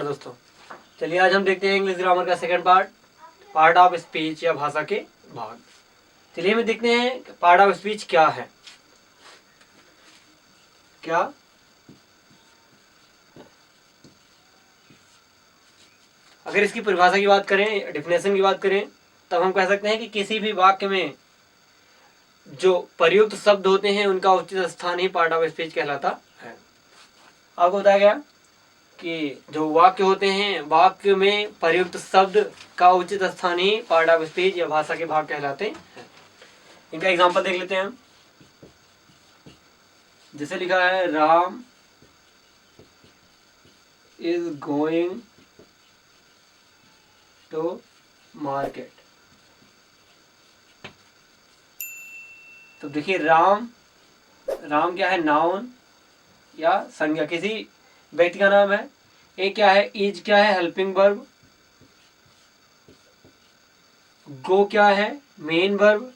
नमस्कार दोस्तों। चलिए आज हम देखते हैं इंग्लिश ग्रामर का सेकंड पार्ट ऑफ स्पीच या भाषा के भाग। चलिए हम देखते हैं पार्ट ऑफ स्पीच क्या है। क्या अगर इसकी परिभाषा की बात करें, डेफिनेशन की बात करें, तब हम कह सकते हैं कि किसी भी वाक्य में जो प्रयुक्त शब्द होते हैं उनका उचित स्थान ही पार्ट ऑफ स्पीच कहलाता है। आपको बताया गया कि जो वाक्य होते हैं, वाक्य में प्रयुक्त शब्द का उचित स्थान ही पार्ट ऑफ स्पीच या भाषा के भाग कहलाते हैं। इनका एग्जांपल देख लेते हैं हम। जैसे लिखा है, Ram is going to market. तो देखिए, राम क्या है? नाउन या संज्ञा, किसी व्यक्ति का नाम है। एक क्या है? इज क्या है? Helping verb. गो क्या है? Main verb.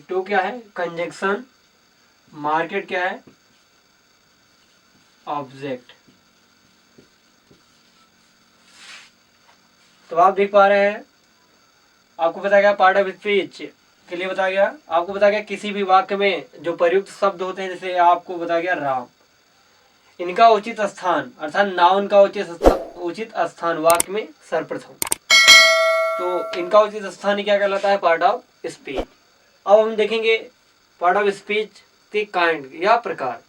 टू क्या है? कंजंक्शन। मार्केट क्या है? ऑब्जेक्ट। तो आप देख पा रहे हैं, आपको बताया गया पार्ट ऑफ स्पीच के लिए बताया गया। आपको बताया गया किसी भी वाक्य में जो प्रयुक्त शब्द होते हैं, जैसे आपको बताया गया राम, इनका उचित स्थान अर्थात नाउन का उचित स्थान वाक्य में सर्वप्रथम। तो इनका उचित स्थान क्या कहलाता है? Part of speech. अब हम देखेंगे पार्ट ऑफ स्पीच के काइंड या प्रकार।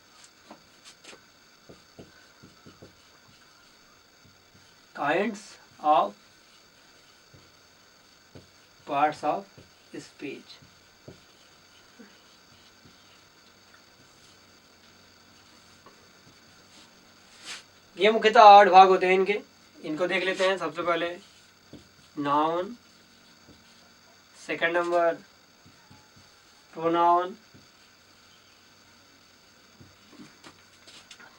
Kinds of parts of speech. ये मुख्यतः 8 भाग होते हैं इनके। इनको देख लेते हैं। सबसे पहले noun, second number pronoun,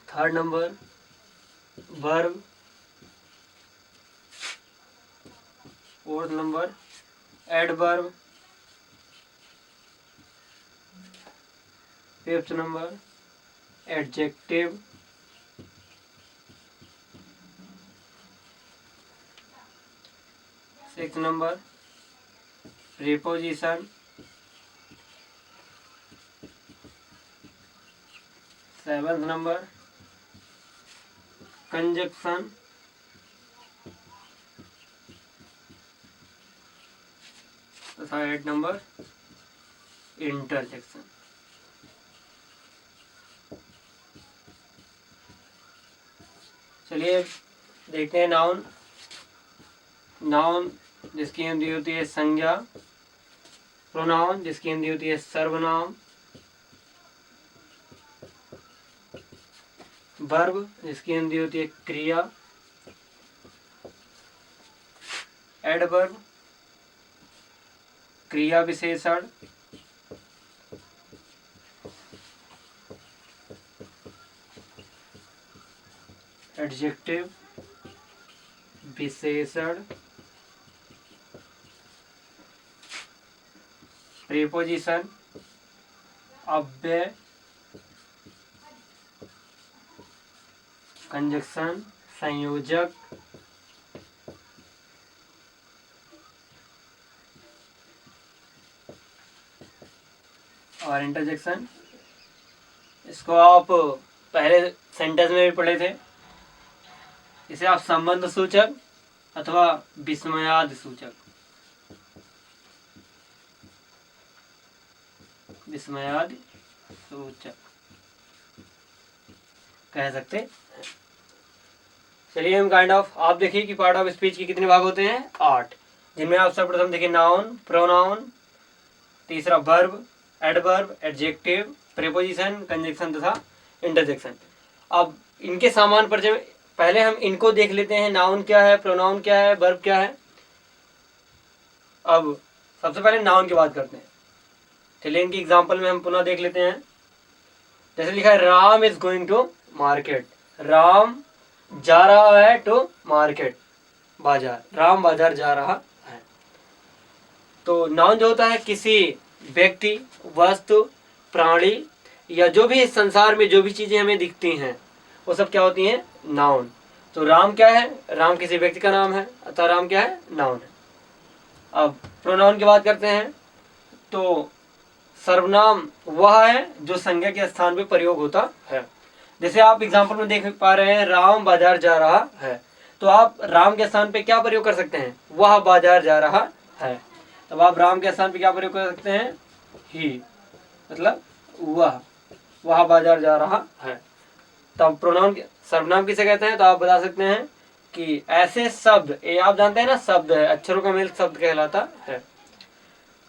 third number verb, fourth number adverb, fifth number adjective, six number preposition, seventh number conjunction, तथा 8 नंबर इंटरजेक्शन। चलिए देखते हैं नाउन। नाउन जिसकी हिंदी होती है संज्ञा, प्रोनाउन जिसकी हिंदी होती है सर्वनाम, वर्ब जिसकी हिंदी होती है क्रिया, एडवर्ब क्रिया विशेषण, एडजेक्टिव विशेषण, प्रीपोजिशन अव्यय, कंजक्शन संयोजक, और इंटरजेक्शन। इसको आप पहले सेंटेंस में भी पढ़े थे। इसे आप संबंध सूचक अथवा विस्मयादि सूचक, विस्मयादि सूचक कह सकते हैं। चलिए हम काइंड ऑफ, आप देखिए कि पार्ट ऑफ स्पीच के कितने भाग होते हैं? 8, जिनमें आप सर्वप्रथम देखिए नाउन, प्रोनाउन, तीसरा verb, adverb, adjective, preposition, conjunction तथा इंटरजेक्शन। अब इनके सामान्य परिचय में पहले हम इनको देख लेते हैं। नाउन क्या है, प्रोनाउन क्या है, वर्ब क्या है। अब सबसे पहले नाउन की बात करते हैं। चलिए इनकी एग्जांपल में हम पुनः देख लेते हैं। जैसे लिखा है, Ram is going to market. Ram जा रहा है टू मार्केट, बाजार। राम बाजार जा रहा है। तो नाउन जो होता है किसी व्यक्ति, वस्तु, प्राणी या जो भी इस संसार में जो भी चीजें हमें दिखती हैं वो सब क्या होती हैं? नाउन। तो राम क्या है? राम किसी व्यक्ति का नाम है, अतः राम क्या है? नाउन है। अब प्रोनाउन की बात करते हैं तो सर्वनाम वह है जो संज्ञा के स्थान पे प्रयोग होता है। जैसे आप एग्जाम्पल में देख पा रहे हैं, राम बाजार जा रहा है, तो आप राम के स्थान पे क्या प्रयोग कर सकते हैं? वह बाजार जा रहा है। तब आप राम के स्थान पे क्या प्रयोग कर सकते हैं? ही, मतलब वह बाजार जा रहा है। तब प्रोनाउन सर्वनाम किसे कहते हैं? तो आप बता सकते हैं कि ऐसे शब्द, ये आप जानते हैं ना, शब्द है, अक्षरों का मेल शब्द कहलाता है।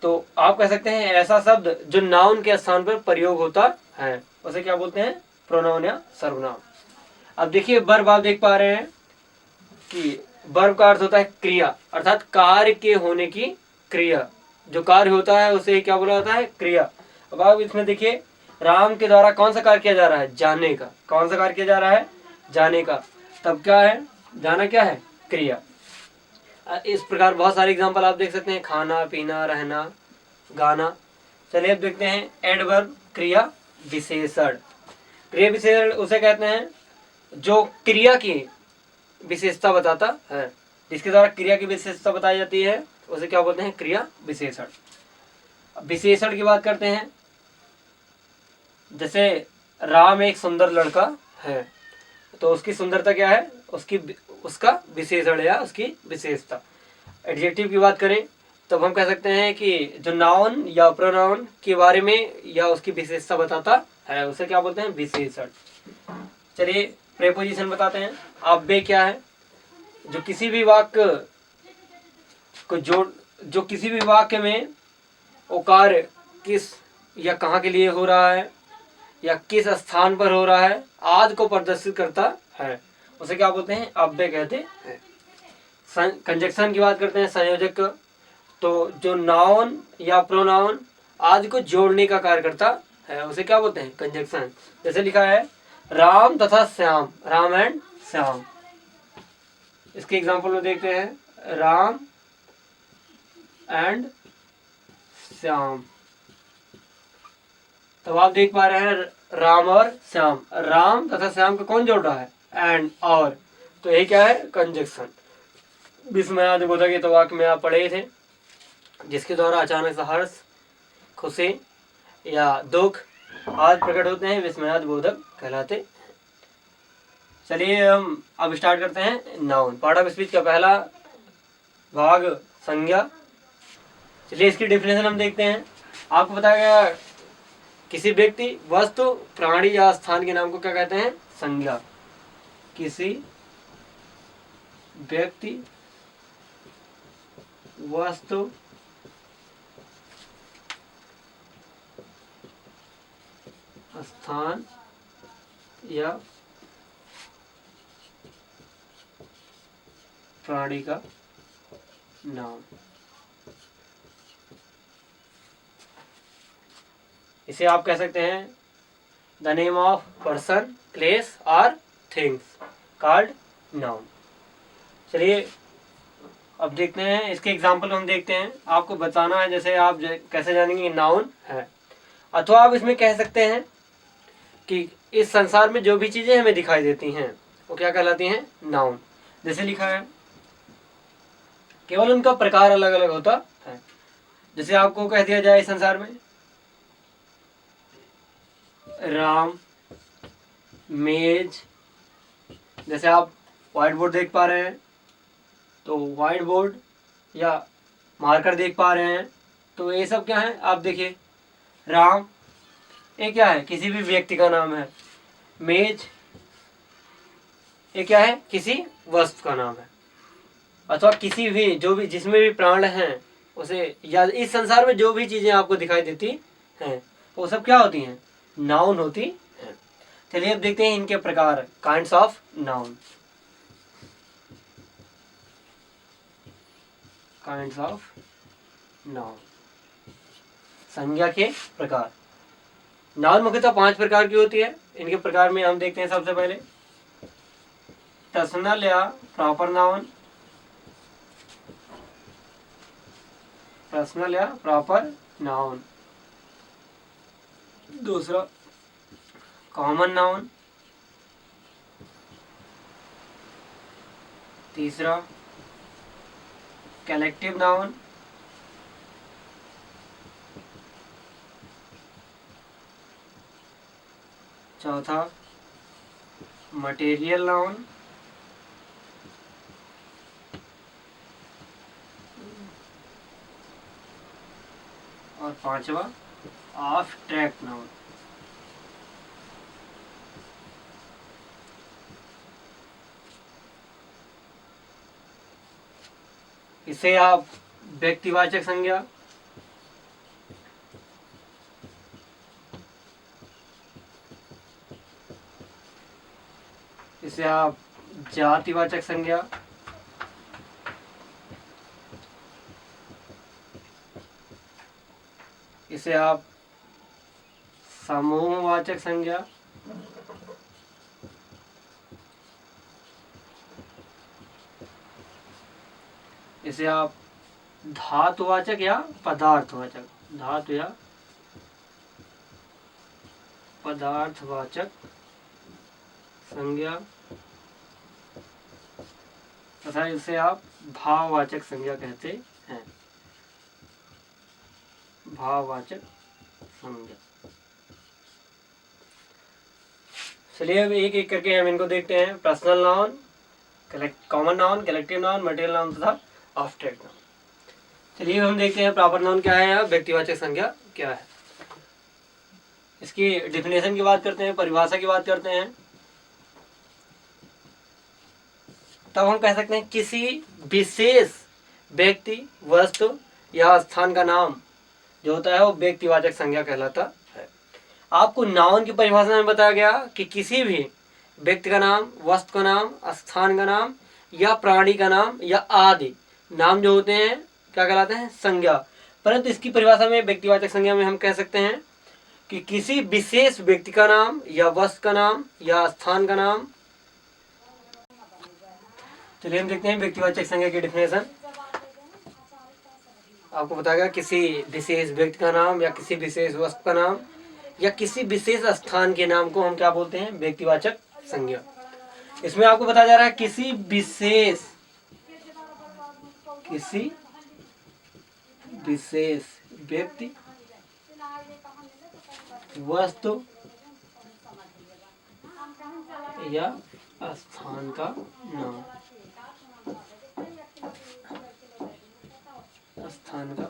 तो आप कह सकते हैं ऐसा शब्द जो नाउन के स्थान पर प्रयोग होता है, उसे क्या बोलते हैं? प्रोनाउन या सर्वनाम। अब देखिए वर्ब, आप देख पा रहे हैं कि वर्ब का अर्थ होता है क्रिया, अर्थात कार्य के होने की क्रिया। जो कार्य होता है उसे क्या बोला जाता है? क्रिया। अब आप इसमें देखिए, राम के द्वारा कौन सा कार्य किया जा रहा है? जाने का। कौन सा कार्य किया जा रहा है? जाने का। तब क्या है? जाना क्या है? क्रिया। इस प्रकार बहुत सारे एग्जाम्पल आप देख सकते हैं, खाना, पीना, रहना, गाना। चलिए अब देखते हैं एडवर्ब, क्रिया विशेषण। क्रिया विशेषण उसे कहते हैं जो क्रिया की विशेषता बताता है, जिसके द्वारा क्रिया की विशेषता बताई जाती है उसे क्या बोलते हैं? क्रिया विशेषण। विशेषण की बात करते हैं, जैसे राम एक सुंदर लड़का है, तो उसकी सुंदरता क्या है? उसका विशेषण या उसकी विशेषता। एडजेक्टिव की बात करें तब हम कह सकते हैं कि जो नाउन या प्रोनाउन के बारे में या उसकी विशेषता बताता है उसे क्या बोलते हैं? विशेषण। चलिए प्रेपोजिशन बताते हैं। अव्यय क्या है? जो किसी भी वाक्य को जो किसी भी वाक्य में वो कार्य किस या कहाँ के लिए हो रहा है या किस स्थान पर हो रहा है आदि को प्रदर्शित करता है, उसे क्या बोलते हैं? अव्यय कहते हैं। कंजक्शन की बात करते हैं, संयोजक। तो जो नाउन या प्रोनाउन आदि को जोड़ने का कार्य करता है उसे क्या बोलते हैं? कंजक्शन। जैसे लिखा है राम तथा श्याम, राम एंड श्याम। इसके एग्जांपल में देखते हैं, राम एंड श्याम। तो आप देख पा रहे हैं राम और श्याम, राम तथा श्याम को कौन जोड़ रहा है? एंड, और। तो यही क्या है? कंजक्शन। विस्मयादिबोधक ये तो वाक्य में आप पढ़े थे, जिसके द्वारा अचानक से हर्ष, खुशी या दुख आदि प्रकट होते हैं, विस्मयादिबोधक कहलाते। चलिए हम अब स्टार्ट करते हैं नाउन। पार्ट ऑफ स्पीच का पहला भाग संज्ञा। चलिए इसकी डेफिनेशन हम देखते हैं। आपको बताया गया किसी व्यक्ति, वस्तु, प्राणी या स्थान के नाम को क्या कहते हैं? संज्ञा। किसी व्यक्ति, वस्तु, स्थान या प्राणी का नाम। इसे आप कह सकते हैं the name of person, place और थिंग्स कॉल्ड नाउन। चलिए अब देखते हैं इसके एग्जाम्पल हम देखते हैं। आपको बताना है जैसे आप कैसे जानेंगे नाउन है, अथवा आप इसमें कह सकते हैं कि इस संसार में जो भी चीजें हमें दिखाई देती हैं वो क्या कहलाती हैं? नाउन। जैसे लिखा है, केवल उनका प्रकार अलग अलग होता है। जैसे आपको कह दिया जाए इस संसार में राम, मेज, जैसे आप व्हाइट बोर्ड देख पा रहे हैं तो व्हाइट बोर्ड या मार्कर देख पा रहे हैं, तो ये सब क्या है? आप देखिए, राम ये क्या है? किसी भी व्यक्ति का नाम है। मेज ये क्या है? किसी वस्तु का नाम है। अथवा किसी भी जो भी जिसमें भी प्राण हैं उसे, या इस संसार में जो भी चीजें आपको दिखाई देती हैं वो सब क्या होती हैं? नाउन होती हैं। चलिए अब देखते हैं इनके प्रकार, kinds of noun. Kinds of noun, संज्ञा के प्रकार। नाउन मुख्यतः 5 प्रकार की होती है। इनके प्रकार में हम देखते हैं सबसे पहले पर्सनल या प्रॉपर नाउन, पर्सनल या प्रॉपर नाउन। दूसरा कॉमन नाउन, तीसरा कलेक्टिव नाउन, चौथा मटेरियल नाउन, और पांचवा एब्स्ट्रैक्ट नाउन। इसे आप व्यक्तिवाचक संज्ञा, इसे आप जातिवाचक संज्ञा, इसे आप समूहवाचक संज्ञा, इसे आप धातुवाचक या पदार्थवाचक, धातु या पदार्थवाचक संज्ञा, तथा इसे आप भाववाचक संज्ञा कहते हैं। भाववाचक संज्ञा। चलिए अब एक एक करके हम इनको देखते हैं। Personal noun, common noun, collective noun, material noun तथा एब्स्ट्रैक्ट नाउन। चलिए हम देखते हैं प्रॉपर नाउन क्या है या व्यक्तिवाचक संज्ञा क्या है। इसकी डिफिनेशन की बात करते हैं, परिभाषा की बात करते हैं। तब हम कह सकते हैं किसी विशेष व्यक्ति, वस्तु या स्थान का नाम जो होता है वो व्यक्तिवाचक संज्ञा कहलाता है। आपको नाउन की परिभाषा में बताया गया कि किसी भी व्यक्ति का नाम, वस्तु का नाम, स्थान का नाम या प्राणी का नाम या आदि नाम जो होते हैं क्या कहलाते हैं? संज्ञा। परंतु इसकी परिभाषा में व्यक्तिवाचक संज्ञा में हम कह सकते हैं कि किसी विशेष व्यक्ति का नाम या वस्तु का नाम या स्थान का नाम। चलिए हम देखते हैं व्यक्तिवाचक संज्ञा की डिफिनेशन। आपको बताएगा किसी विशेष व्यक्ति का नाम या किसी विशेष वस्तु का नाम या किसी विशेष स्थान के नाम को हम क्या बोलते हैं? व्यक्तिवाचक संज्ञा। इसमें आपको बताया जा रहा है किसी विशेष व्यक्ति, वस्तु या स्थान का नाम, स्थान का।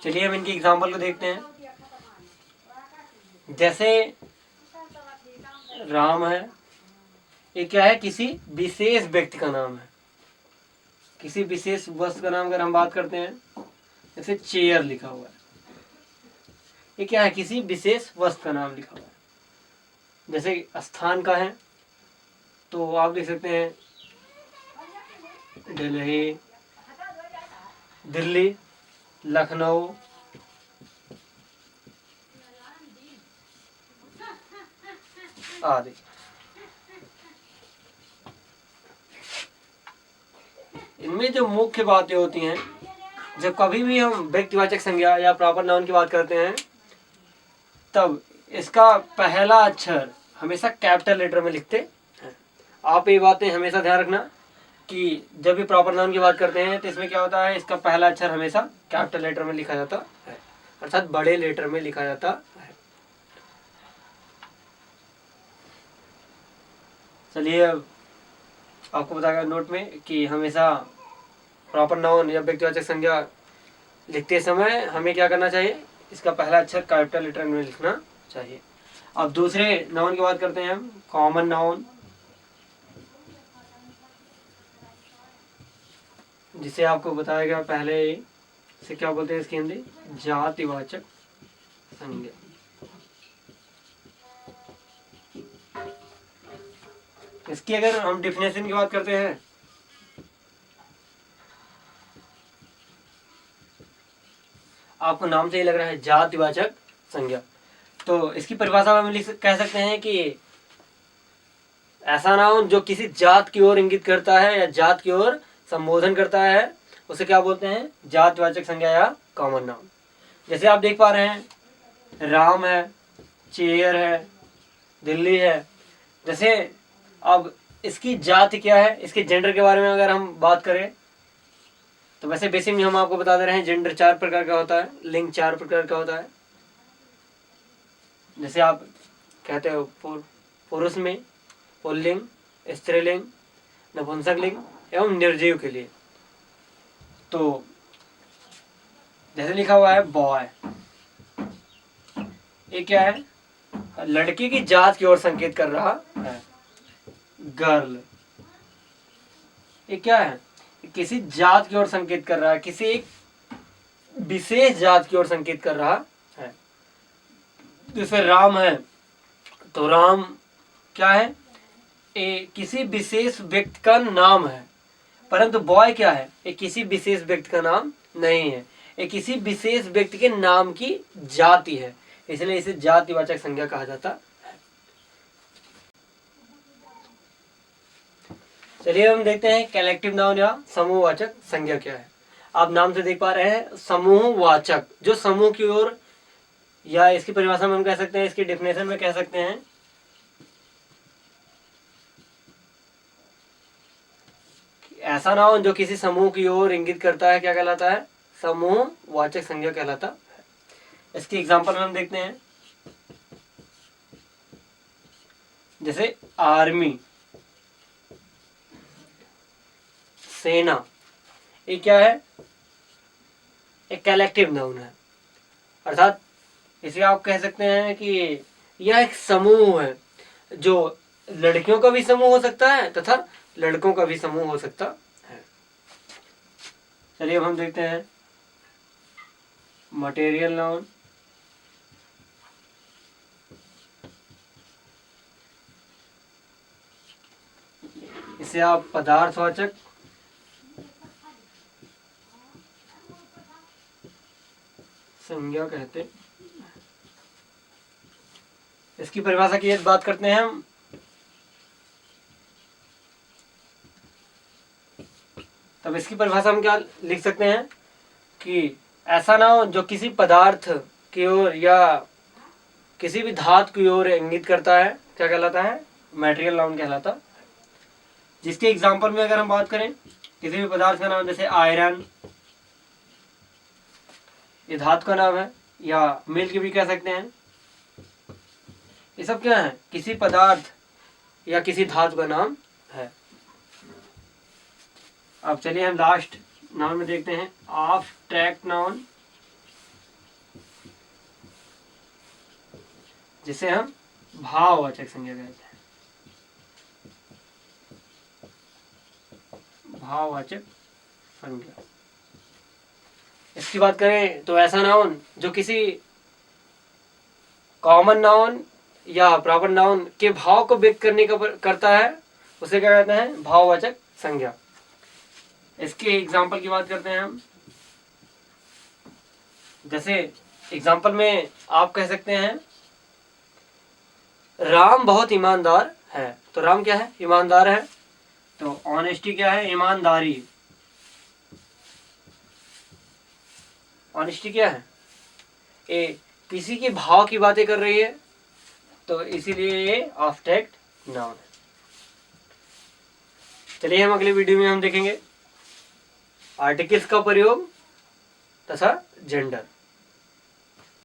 चलिए हम इनकी एग्जांपल को देखते हैं। जैसे राम है, ये क्या है? किसी विशेष व्यक्ति का नाम है। किसी विशेष वस्तु का नाम अगर हम बात करते हैं, जैसे चेयर लिखा हुआ है, ये क्या है? किसी विशेष वस्तु का नाम लिखा हुआ है। जैसे स्थान का है तो आप लिख सकते हैं दिल्ली, लखनऊ, आदि। इनमें जो मुख्य बातें होती हैं, जब कभी भी हम व्यक्तिवाचक संज्ञा या प्रॉपर नाउन की बात करते हैं तब इसका पहला अक्षर हमेशा कैपिटल लेटर में लिखते हैं। आप ये बातें हमेशा ध्यान रखना कि जब भी प्रॉपर नाउन की बात करते हैं तो इसमें क्या होता है? इसका पहला अक्षर हमेशा कैपिटल लेटर में लिखा जाता है, अर्थात बड़े लेटर में लिखा जाता है। चलिए आपको बताएगा नोट में कि हमेशा प्रॉपर नाउन या व्यक्तिवाचक संज्ञा लिखते समय हमें क्या करना चाहिए? इसका पहला अक्षर कैपिटल लेटर में लिखना चाहिए। अब दूसरे नाउन की बात करते हैं हम, कॉमन नाउन, जिसे आपको बताया गया पहले ही, इसे क्या बोलते हैं इसकी हिंदी? जातिवाचक संज्ञा। इसकी अगर हम डिफिनेशन की बात करते हैं, आपको नाम से ही लग रहा है जातिवाचक संज्ञा, तो इसकी परिभाषा में हम कह सकते हैं कि ऐसा नाउन जो किसी जात की ओर इंगित करता है या जात की ओर संबोधन करता है उसे क्या बोलते हैं? जातिवाचक संज्ञा या कॉमन नाउन। जैसे आप देख पा रहे हैं राम है, चेयर है, दिल्ली है। जैसे अब इसकी जाति क्या है, इसके जेंडर के बारे में अगर हम बात करें तो वैसे बेसिक में हम आपको बता दे रहे हैं जेंडर 4 प्रकार का होता है, लिंग 4 प्रकार का होता है। जैसे आप कहते हो पुरुष में पुल्लिंग, स्त्रीलिंग, नपुंसक लिंग एवं निर्जीव के लिए। तो जैसे लिखा हुआ है बॉय, ये क्या है, लड़की की जात की ओर संकेत कर रहा है। गर्ल, ये क्या है, किसी जात की ओर संकेत कर रहा है, किसी एक विशेष जात की ओर संकेत कर रहा है। जैसे राम है तो राम क्या है, किसी विशेष व्यक्ति का नाम है। परंतु बॉय क्या है, ये किसी विशेष व्यक्ति का नाम नहीं है, ये किसी विशेष व्यक्ति के नाम की जाति है, इसलिए इसे जातिवाचक संज्ञा कहा जाता है। चलिए हम देखते हैं कलेक्टिव नाउन या समूहवाचक संज्ञा क्या है। आप नाम से देख पा रहे हैं समूहवाचक, जो समूह की ओर, या इसकी परिभाषा में हम कह सकते हैं, इसकी डेफिनेशन में कह सकते हैं ऐसा नाउन जो किसी समूह की ओर इंगित करता है, क्या कहलाता है, समूहवाचक संज्ञा कहलाता है। इसकी एग्जांपल हम देखते हैं। जैसे आर्मी, सेना, ये क्या है, एक कलेक्टिव नाउन है, अर्थात इसे आप कह सकते हैं कि यह एक समूह है, जो लड़कियों का भी समूह हो सकता है तथा लड़कों का भी समूह हो सकता है। चलिए अब हम देखते हैं मटेरियल नाउन। इसे आप पदार्थवाचक संज्ञा कहते हैं। इसकी परिभाषा की बात करते हैं हम। तब इसकी परिभाषा हम क्या लिख सकते हैं कि ऐसा नाउन जो किसी पदार्थ की ओर या किसी भी धातु की ओर इंगित करता है, क्या कहलाता है, मटेरियल नाउन कहलाता है। जिसके एग्जांपल में अगर हम बात करें, किसी भी पदार्थ का नाम, जैसे आयरन, ये धातु का नाम है, या मिल्क भी कह सकते हैं। ये सब क्या है, किसी पदार्थ या किसी धातु का नाम है। अब चलिए हम लास्ट नाउन में देखते हैं एब्स्ट्रैक्ट नाउन, जिसे हम भाववाचक संज्ञा कहते हैं। भाववाचक संज्ञा, इसकी बात करें तो ऐसा नाउन जो किसी कॉमन नाउन या प्रॉपर नाउन के भाव को व्यक्त करने का करता है, उसे क्या कहते हैं, भाववाचक संज्ञा। इसके एग्जाम्पल की बात करते हैं हम। जैसे एग्जाम्पल में आप कह सकते हैं राम बहुत ईमानदार है, तो राम क्या है, ईमानदार है। तो ऑनेस्टी क्या है, ईमानदारी। ऑनेस्टी क्या है, ये किसी के भाव की बातें कर रही है, तो इसीलिए ये एब्स्ट्रैक्ट नाउन है। चलिए हम अगले वीडियो में हम देखेंगे आर्टिकल्स का प्रयोग तथा जेंडर।